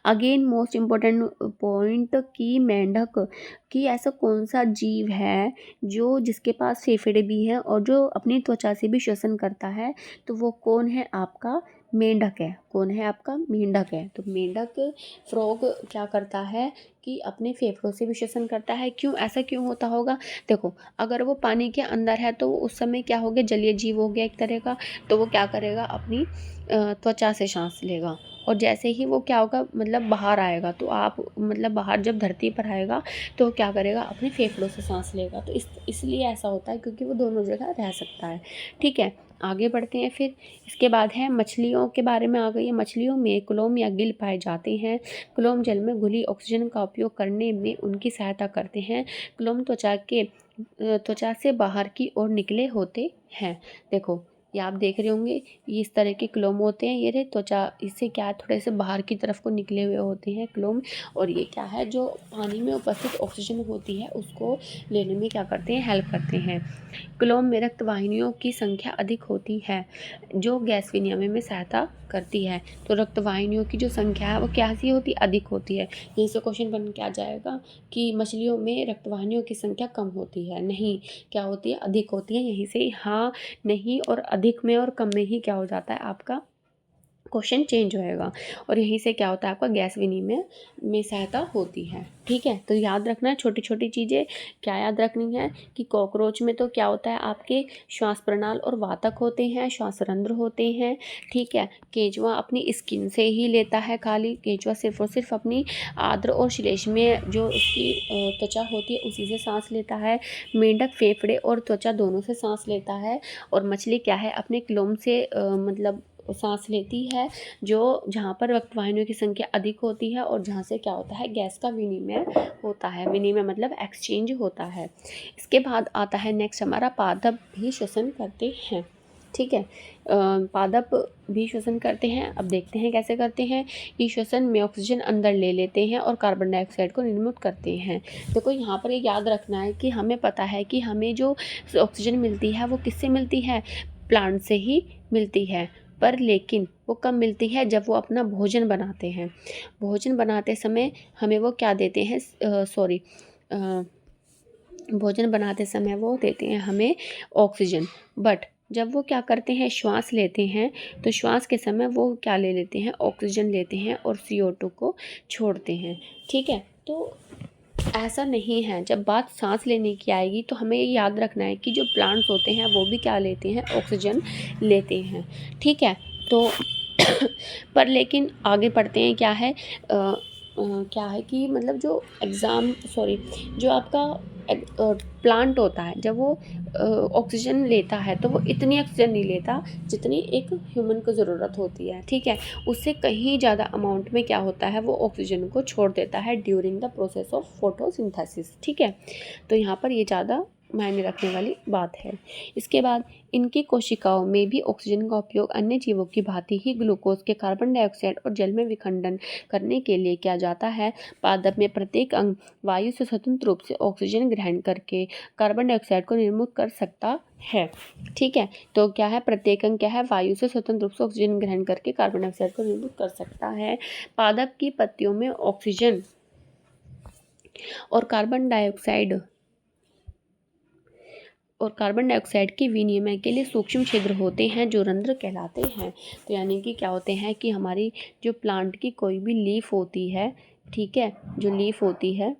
अगेन मोस्ट इम्पोर्टेंट पॉइंट कि मेंढक कि ऐसा कौन सा जीव है जो जिसके पास फेफड़े भी हैं और जो अपनी त्वचा से भी श्वसन करता है। तो वो कौन है, आपका मेंढक है। कौन है, आपका मेंढक है। तो मेंढक फ्रॉग क्या करता है कि अपने फेफड़ों से भी श्वसन करता है। क्यों, ऐसा क्यों होता होगा। देखो, अगर वो पानी के अंदर है तो उस समय क्या हो गया, जलीय जीव हो गया एक तरह का। तो वो क्या करेगा, अपनी त्वचा से सांस लेगा। और जैसे ही वो क्या होगा, मतलब बाहर आएगा, तो आप मतलब बाहर जब धरती पर आएगा तो क्या करेगा, अपने फेफड़ों से सांस लेगा। तो इसलिए ऐसा होता है, क्योंकि वो दोनों जगह रह सकता है। ठीक है, आगे बढ़ते हैं। फिर इसके बाद है मछलियों के बारे में आ गई है। मछलियों में क्लोम या गिल पाए जाते हैं। क्लोम जल में घुली ऑक्सीजन का उपयोग करने में उनकी सहायता करते हैं। क्लोम त्वचा से बाहर की ओर निकले होते हैं। देखो, ये आप देख रहे होंगे, ये इस तरह के क्लोम होते हैं। ये रे त्वचा, इससे क्या है, थोड़े से बाहर की तरफ को निकले हुए होते हैं क्लोम। और ये क्या है, जो पानी में उपस्थित ऑक्सीजन होती है उसको लेने में क्या करते हैं, हेल्प करते हैं। क्लोम में रक्त वाहिनियों की संख्या अधिक होती है, जो गैस विनिमय में सहायता करती है। तो रक्त वाहिनियों की जो संख्या है वो कैसी होती है, अधिक होती है। यहीं से क्वेश्चन बन के आ जाएगा कि मछलियों में रक्त वाहिनियों की संख्या कम होती है। नहीं, क्या होती है, अधिक होती है। यहीं से हाँ, नहीं और अधिक में और कम में ही क्या हो जाता है, आपका क्वेश्चन चेंज होएगा। और यहीं से क्या होता है, आपका गैस विनिमय में सहायता होती है। ठीक है, तो याद रखना है छोटी छोटी चीज़ें। क्या याद रखनी है कि कॉकरोच में तो क्या होता है, आपके श्वास प्रणाल और वातक होते हैं, श्वास रंध्र होते हैं। ठीक है, केंचुआ अपनी स्किन से ही लेता है खाली। केंचुआ सिर्फ और सिर्फ अपनी आर्द्र और श्लेष्मीय जो उसकी त्वचा होती है उसी से सांस लेता है। मेंढक फेफड़े और त्वचा दोनों से सांस लेता है। और मछली क्या है, अपने क्लोम से मतलब सांस लेती है, जो जहाँ पर रक्त वाहिनियों की संख्या अधिक होती है और जहाँ से क्या होता है, गैस का विनिमय होता है। विनिमय मतलब एक्सचेंज होता है। इसके बाद आता है नेक्स्ट हमारा, पादप भी श्वसन करते हैं। ठीक है, पादप भी श्वसन करते हैं। अब देखते हैं कैसे करते हैं। ये श्वसन में ऑक्सीजन अंदर ले लेते हैं और कार्बन डाइऑक्साइड को निर्मुक्त करते हैं। देखो, यहाँ पर ये याद रखना है कि हमें पता है कि हमें जो ऑक्सीजन मिलती है वो किससे मिलती है, प्लांट से ही मिलती है। पर लेकिन वो कब मिलती है, जब वो अपना भोजन बनाते हैं। भोजन बनाते समय हमें वो क्या देते हैं, भोजन बनाते समय वो देते हैं हमें ऑक्सीजन। बट जब वो क्या करते हैं, श्वास लेते हैं, तो श्वास के समय वो क्या ले लेते हैं, ऑक्सीजन लेते हैं और CO2 को छोड़ते हैं। ठीक है, तो ऐसा नहीं है। जब बात सांस लेने की आएगी तो हमें ये याद रखना है कि जो प्लांट्स होते हैं वो भी क्या लेते हैं, ऑक्सीजन लेते हैं। ठीक है, तो पर लेकिन आगे पढ़ते हैं, क्या है कि मतलब जो आपका प्लांट होता है जब वो ऑक्सीजन लेता है तो वो इतनी ऑक्सीजन नहीं लेता जितनी एक ह्यूमन को ज़रूरत होती है, ठीक है। उससे कहीं ज़्यादा अमाउंट में क्या होता है, वो ऑक्सीजन को छोड़ देता है during the process of photosynthesis, ठीक है। तो यहाँ पर ये ज़्यादा मायने रखने वाली बात है। इसके बाद इनकी कोशिकाओं में भी ऑक्सीजन का उपयोग अन्य जीवों की भांति ही ग्लूकोज के कार्बन डाइऑक्साइड और जल में विखंडन करने के लिए किया जाता है। पादप में प्रत्येक अंग वायु से स्वतंत्र रूप से ऑक्सीजन ग्रहण करके कार्बन डाइऑक्साइड को निर्मुक्त कर सकता है, ठीक है। तो क्या है, प्रत्येक अंग क्या है, वायु से स्वतंत्र रूप से ऑक्सीजन ग्रहण करके कार्बन डाइऑक्साइड को निर्मुक्त कर सकता है। पादप की पत्तियों में ऑक्सीजन और कार्बन डाइऑक्साइड के विनिमय के लिए सूक्ष्म छिद्र होते हैं जो रंध्र कहलाते हैं। तो यानी कि क्या होते हैं कि हमारी जो प्लांट की कोई भी लीफ होती है, ठीक है, जो लीफ होती है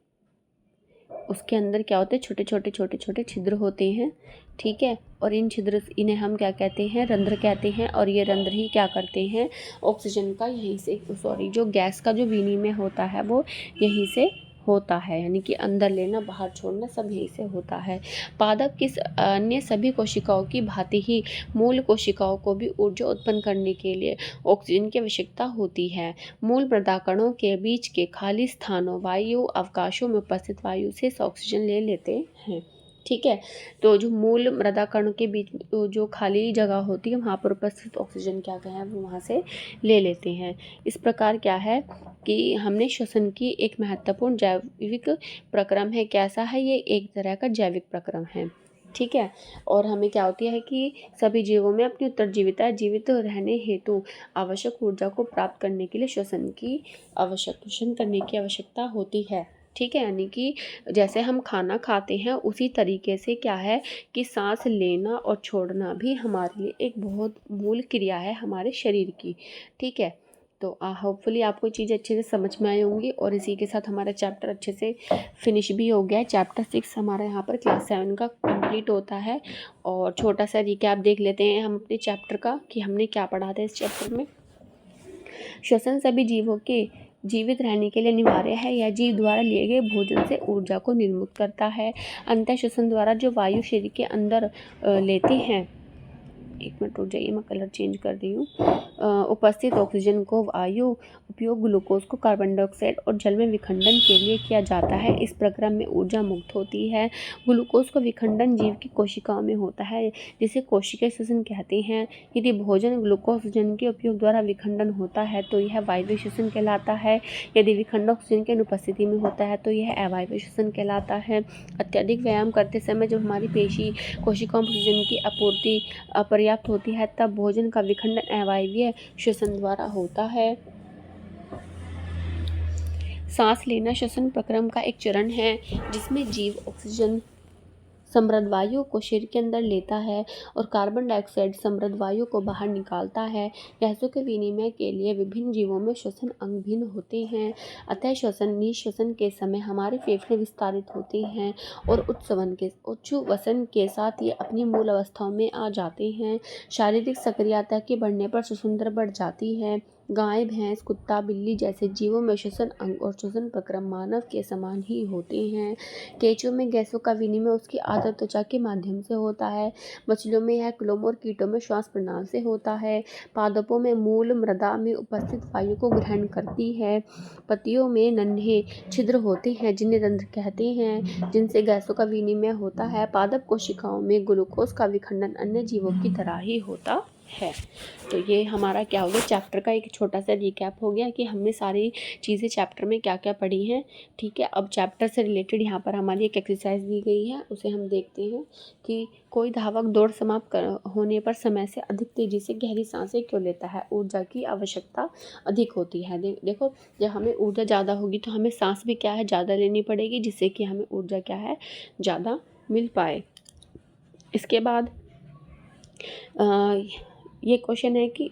उसके अंदर क्या होते हैं, छोटे छोटे छिद्र होते हैं, ठीक है। और इन्हें हम क्या कहते हैं, रंध्र कहते हैं। और ये रंध्र ही क्या करते हैं, ऑक्सीजन का यहीं से जो गैस का जो विनिमय होता है वो यहीं से होता है, यानी कि अंदर लेना बाहर छोड़ना सब यहीं से होता है। पादप किस अन्य सभी कोशिकाओं की भांति ही मूल कोशिकाओं को भी ऊर्जा उत्पन्न करने के लिए ऑक्सीजन की आवश्यकता होती है। मूल मृदा कणों के बीच के खाली स्थानों वायु अवकाशों में उपस्थित वायु से ऑक्सीजन ले लेते हैं, ठीक है। तो जो मूल मृदा कण के बीच जो खाली जगह होती है वहाँ पर उपस्थित ऑक्सीजन क्या है वो वहाँ से ले लेते हैं। इस प्रकार क्या है कि हमने श्वसन की एक महत्वपूर्ण जैविक प्रक्रम है। कैसा है ये, एक तरह का जैविक प्रक्रम है, ठीक है। और हमें क्या होती है कि सभी जीवों में अपनी उत्तरजीविता जीवित रहने हेतु आवश्यक ऊर्जा को प्राप्त करने के लिए श्वसन करने की आवश्यकता होती है, ठीक है। यानी कि जैसे हम खाना खाते हैं उसी तरीके से क्या है कि सांस लेना और छोड़ना भी हमारे लिए एक बहुत मूल क्रिया है हमारे शरीर की, ठीक है। तो होपफुली आपको चीज़ अच्छे से समझ में आई होंगी। और इसी के साथ हमारा चैप्टर अच्छे से फिनिश भी हो गया है। चैप्टर 6 हमारा यहाँ पर क्लास 7 का कंप्लीट होता है। और छोटा सा रिकैप देख लेते हैं हम अपने चैप्टर का कि हमने क्या पढ़ा था इस चैप्टर में। श्वसन सभी जीवों के जीवित रहने के लिए अनिवार्य है। यह जीव द्वारा लिए गए भोजन से ऊर्जा को निर्मुक्त करता है। अंतः श्वसन द्वारा जो वायु शरीर के अंदर लेते हैं, एक मिनट रुक जाइए, मैं कलर चेंज कर रही हूँ। उपस्थित ऑक्सीजन को वायु उपयोग ग्लूकोज को कार्बन डाइऑक्साइड और जल में विखंडन के लिए किया जाता है। इस प्रक्रिया में ऊर्जा मुक्त होती है। ग्लूकोज का विखंडन जीव की कोशिकाओं में होता है जिसे कोशिकीय श्वसन कहते हैं। यदि भोजन ग्लूकोजन के उपयोग द्वारा विखंडन होता है तो यह वायवीय श्वसन कहलाता है। यदि विखंडन ऑक्सीजन की अनुपस्थिति में होता है तो यह अवायवीय श्वसन कहलाता है। अत्यधिक व्यायाम करते समय जब हमारी पेशी कोशिकाओं में ऑक्सीजन की आपूर्ति पर्याप्त होती है तब भोजन का विखंडन अवायवीय श्वसन द्वारा होता है। सांस लेना श्वसन प्रक्रम का एक चरण है जिसमें जीव ऑक्सीजन समृद्ध वायु को शरीर के अंदर लेता है और कार्बन डाइऑक्साइड समृद्ध वायु को बाहर निकालता है। गैसों के विनिमय के लिए विभिन्न जीवों में श्वसन अंग भिन्न होते हैं। अतः निःश्वसन के समय हमारे फेफड़े विस्तारित होते हैं और उच्च वसन के साथ ये अपनी मूल अवस्थाओं में आ जाते हैं। शारीरिक सक्रियता के बढ़ने पर श्वसन दर बढ़ जाती है। गाय, भैंस, कुत्ता, बिल्ली जैसे जीवों में श्वसन अंग और श्वसन प्रक्रम मानव के समान ही होते हैं। केंचुओं में गैसों का विनिमय उसकी आंतर त्वचा के माध्यम से होता है। मछलियों में यह क्लोम और कीटों में श्वास प्रणाली से होता है। पादपों में मूल मृदा में उपस्थित वायु को ग्रहण करती है। पत्तियों में नन्हे छिद्र होते हैं जिन्हें रंध्र कहते हैं जिनसे गैसों का विनिमय होता है। पादप कोशिकाओं में ग्लूकोज का विखंडन अन्य जीवों की तरह ही होता है। तो ये हमारा क्या हो गया, चैप्टर का एक छोटा सा रिकैप हो गया कि हमने सारी चीज़ें चैप्टर में क्या क्या पढ़ी हैं, ठीक है। अब चैप्टर से रिलेटेड यहाँ पर हमारी एक एक्सरसाइज दी गई है, उसे हम देखते हैं कि कोई धावक दौड़ समाप्त होने पर समय से अधिक तेज़ी से गहरी सांसें क्यों लेता है। ऊर्जा की आवश्यकता अधिक होती है। देखो, जब हमें ऊर्जा ज़्यादा होगी तो हमें सांस भी क्या है ज़्यादा लेनी पड़ेगी जिससे कि हमें ऊर्जा क्या है ज़्यादा मिल पाए। इसके बाद ये क्वेश्चन है कि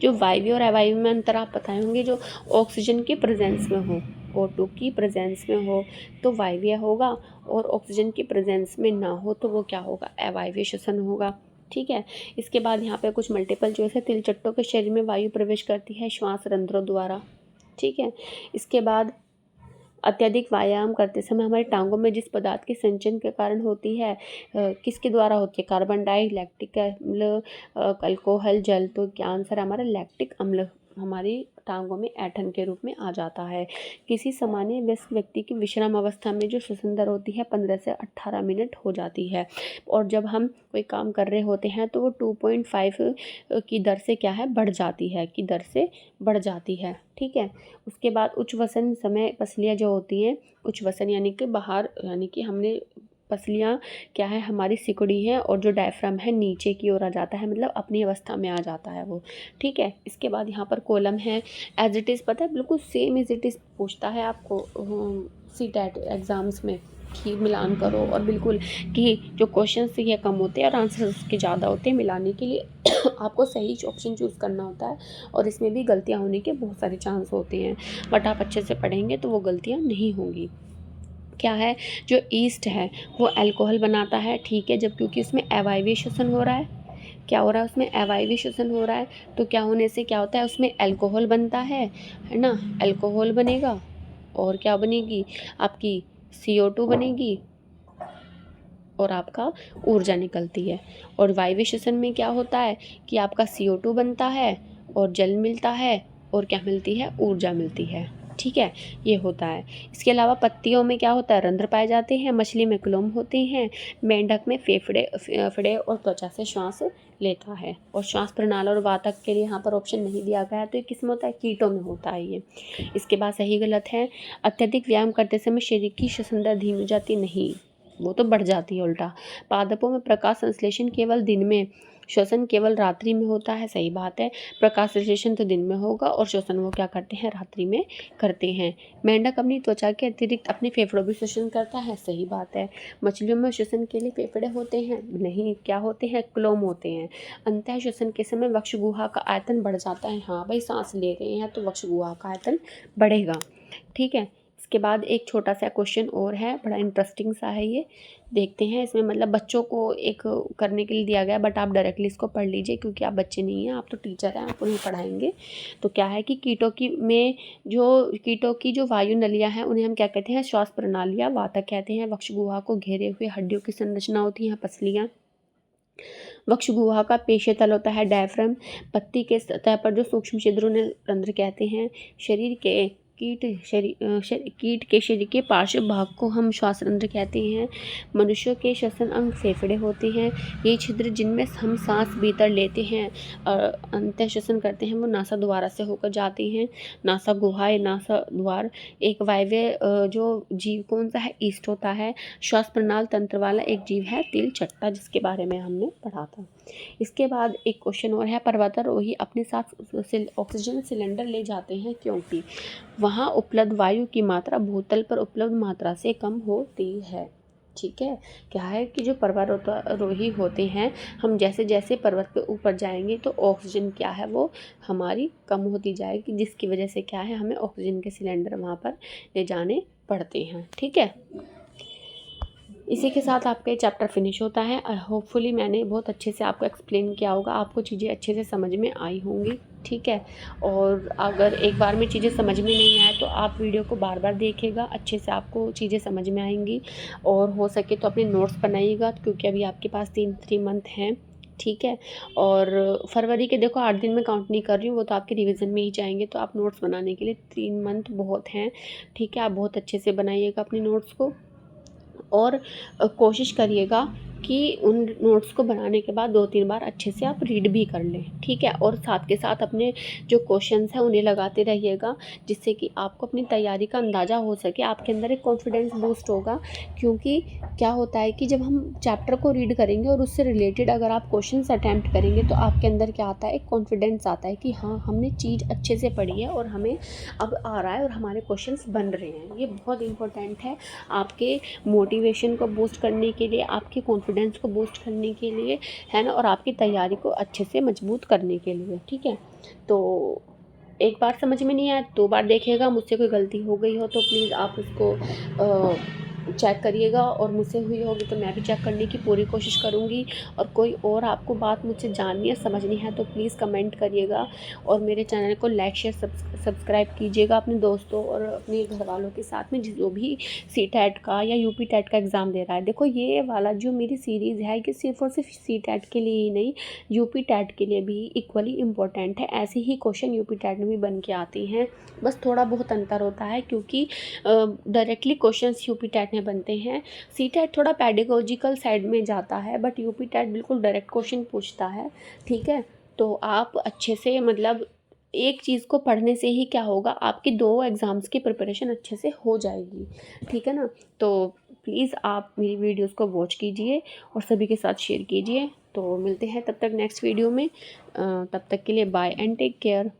जो वायवीय और अवायवीय में अंतर आप बताए होंगे। जो ऑक्सीजन की प्रेजेंस में हो, O2 की प्रेजेंस में हो तो वायवीय होगा और ऑक्सीजन की प्रेजेंस में ना हो तो वो क्या होगा, अवायवीय श्वसन होगा, ठीक है। इसके बाद यहाँ पे कुछ मल्टीपल चॉइस है। तिलचट्टों के शरीर में वायु प्रवेश करती है श्वास रंध्रों द्वारा, ठीक है। इसके बाद अत्यधिक व्यायाम करते समय हमारे टांगों में जिस पदार्थ के संचयन के कारण होती है, किसके द्वारा होती है? कार्बन डाई, लैक्टिक अम्ल, अल्कोहल, जल। तो क्या आंसर है हमारा? लैक्टिक अम्ल हमारी टांगों में ऐंठन के रूप में आ जाता है। किसी सामान्य वयस्क व्यक्ति की विश्राम अवस्था में जो श्वसन दर होती है 15 से 18 मिनट हो जाती है, और जब हम कोई काम कर रहे होते हैं तो वो 2.5 की दर से क्या है? बढ़ जाती है, की दर से बढ़ जाती है। ठीक है। उसके बाद उच्च वसन समय पसलियाँ जो होती हैं, उच्च वसन यानी कि बाहर, यानी कि हमने पसलियाँ क्या है? हमारी सिकुड़ी हैं, और जो डायफ्राम है नीचे की ओर आ जाता है, मतलब अपनी अवस्था में आ जाता है वो। ठीक है। इसके बाद यहाँ पर कॉलम है एज इट इज़, पता है बिल्कुल सेम एज इट इज़ पूछता है आपको सीटेट एग्ज़ाम्स में कि मिलान करो, और बिल्कुल कि जो क्वेश्चन ये कम होते हैं और आंसर उसके ज़्यादा होते हैं, मिलाने के लिए आपको सही ऑप्शन चूज़ करना होता है, और इसमें भी गलतियाँ होने के बहुत सारे चांस होते हैं, बट आप अच्छे से पढ़ेंगे तो वो गलतियाँ नहीं होंगी। क्या है? जो ईस्ट है वो अल्कोहल बनाता है, ठीक है, जब क्योंकि उसमें अवायवीय श्वसन हो रहा है। क्या हो रहा है? उसमें अवायवीय श्वसन हो रहा है, तो क्या होने से क्या होता है? उसमें अल्कोहल बनता है ना? अल्कोहल बनेगा, और क्या बनेगी? आपकी CO2 बनेगी, और आपका ऊर्जा निकलती है। और वायवीय श्वसन में क्या होता है कि आपका CO2 बनता है, और जल मिलता है, और क्या मिलती है? ऊर्जा मिलती है। ठीक है, ये होता है। इसके अलावा पत्तियों में क्या होता है? रंध्र पाए जाते हैं, मछली में क्लोम होते हैं, मेंढक में फेफड़े और त्वचा से श्वास लेता है। और श्वास प्रणाली और वातक के लिए यहाँ पर ऑप्शन नहीं दिया गया है, तो ये किस में होता है? कीटों में होता है ये। इसके बाद सही गलत है। अत्यधिक व्यायाम करते समय शरीर की श्वसन दर धीमी हो जाती नहीं, वो तो बढ़ जाती है उल्टा। पादपों में प्रकाश संश्लेषण केवल दिन में, श्वसन केवल रात्रि में होता है, सही बात है। प्रकाश संश्लेषण तो दिन में होगा, और श्वसन वो क्या करते हैं? रात्रि में करते हैं। मेंढक अपनी त्वचा के अतिरिक्त अपने फेफड़ों भी श्वसन करता है, सही बात है। मछलियों में श्वसन के लिए फेफड़े होते हैं? नहीं, क्या होते हैं? क्लोम होते हैं। अंतः श्वसन के समय वक्ष गुहा का आयतन बढ़ जाता है। हाँ भाई, सांस ले रहे हैं तो वक्ष गुहा का आयतन बढ़ेगा। ठीक है। इसके बाद एक छोटा सा क्वेश्चन और है, बड़ा इंटरेस्टिंग सा है ये, देखते हैं। इसमें मतलब बच्चों को एक करने के लिए दिया गया, बट आप डायरेक्टली इसको पढ़ लीजिए, क्योंकि आप बच्चे नहीं हैं, आप तो टीचर हैं, आप उन्हें पढ़ाएंगे। तो क्या है कि कीटों की जो वायु नलियाँ हैं उन्हें हम क्या कहते हैं? श्वास प्रणालियाँ, वातक कहते हैं। वक्ष गुहा को घेरे हुए हड्डियों की संरचना होती है, पसलियाँ। वक्ष गुहा का पेशीय तल होता है डायफ्राम। पत्ती के सतह पर जो सूक्ष्म छिद्र उन्हें रंध्र कहते हैं। शरीर के कीट के शरीर के पार्श्व भाग को हम श्वास रंध्र कहते हैं। मनुष्यों के श्वसन अंग फेफड़े होते हैं। ये छिद्र जिनमें हम सांस भीतर लेते हैं और अंतः श्वसन करते हैं, वो नासा द्वारा से होकर जाते हैं। नासा गुहा या नासा द्वार एक वायव्य जो जीव कौन सा है? ईस्ट होता है। श्वास प्रणाली तंत्र वाला एक जीव है तिलचट्टा, जिसके बारे में हमने पढ़ा था। इसके बाद एक क्वेश्चन और है, पर्वतारोही अपने साथ ऑक्सीजन सिलेंडर ले जाते हैं क्योंकि वहाँ उपलब्ध वायु की मात्रा भूतल पर उपलब्ध मात्रा से कम होती है। ठीक है। क्या है कि जो पर्वतारोही होते हैं, हम जैसे जैसे पर्वत के ऊपर जाएंगे तो ऑक्सीजन क्या है? वो हमारी कम होती जाएगी, जिसकी वजह से क्या है? हमें ऑक्सीजन के सिलेंडर वहाँ पर ले जाने पड़ते हैं। ठीक है। इसी के साथ आपका ये चैप्टर फिनिश होता है। होपफुली मैंने बहुत अच्छे से आपको एक्सप्लेन किया होगा, आपको चीज़ें अच्छे से समझ में आई होंगी। ठीक है। और अगर एक बार में चीज़ें समझ में नहीं आए तो आप वीडियो को बार बार देखिएगा, अच्छे से आपको चीज़ें समझ में आएंगी। और हो सके तो अपने नोट्स बनाइएगा, क्योंकि अभी आपके पास 3 मंथ हैं। ठीक है। और फरवरी के देखो 8 दिन में काउंट नहीं कर रही हूँ, वो तो आपके रिवीजन में ही जाएंगे, तो आप नोट्स बनाने के लिए 3 मंथ बहुत हैं। ठीक है। आप बहुत अच्छे से बनाइएगा अपने नोट्स को, और कोशिश करिएगा कि उन नोट्स को बनाने के बाद 2-3 बार अच्छे से आप रीड भी कर लें। ठीक है। और साथ के साथ अपने जो क्वेश्चंस हैं उन्हें लगाते रहिएगा, जिससे कि आपको अपनी तैयारी का अंदाज़ा हो सके, आपके अंदर एक कॉन्फिडेंस बूस्ट होगा। क्योंकि क्या होता है कि जब हम चैप्टर को रीड करेंगे और उससे रिलेटेड अगर आप क्वेश्चंस अटैम्प्ट करेंगे, तो आपके अंदर क्या आता है? एक कॉन्फिडेंस आता है कि हाँ, हमने चीज़ अच्छे से पढ़ी है और हमें अब आ रहा है और हमारे क्वेश्चंस बन रहे हैं। ये बहुत इंपॉर्टेंट है आपके मोटिवेशन को बूस्ट करने के लिए, आपके कॉन्फिडेंस को बूस्ट करने के लिए, है ना, और आपकी तैयारी को अच्छे से मजबूत करने के लिए। ठीक है। तो एक बार समझ में नहीं आया 2 बार देखिएगा। मुझसे कोई गलती हो गई हो तो प्लीज़ आप उसको चेक करिएगा, और मुझसे हुई होगी तो मैं भी चेक करने की पूरी कोशिश करूँगी। और कोई और आपको बात मुझसे जाननी है, समझनी है तो प्लीज़ कमेंट करिएगा, और मेरे चैनल को लाइक शेयर सब्सक्राइब कीजिएगा अपने दोस्तों और अपने घर वालों के साथ में जो भी सीटेट का या यूपी टेट का एग्ज़ाम दे रहा है। देखो ये वाला जो मेरी सीरीज़ है कि सिर्फ और सिर्फ सीटेट के लिए ही नहीं, यूपी टेट के लिए भी इक्वली इम्पोर्टेंट है। ऐसे ही क्वेश्चन यूपी टेट में भी बन के आती हैं, बस थोड़ा बहुत अंतर होता है क्योंकि डायरेक्टली क्वेश्चंस यूपी टेट में बनते हैं। सी टेट थोड़ा पेडागोजिकल साइड में जाता है, बट यूपी टेट बिल्कुल डायरेक्ट क्वेश्चन पूछता है। ठीक है, तो आप अच्छे से मतलब एक चीज़ को पढ़ने से ही क्या होगा, आपकी 2 एग्ज़ाम्स की प्रिपरेशन अच्छे से हो जाएगी। ठीक है ना, तो प्लीज़ आप मेरी वीडियोस को वॉच कीजिए और सभी के साथ शेयर कीजिए। तो मिलते हैं तब तक नेक्स्ट वीडियो में, तब तक के लिए बाय एंड टेक केयर।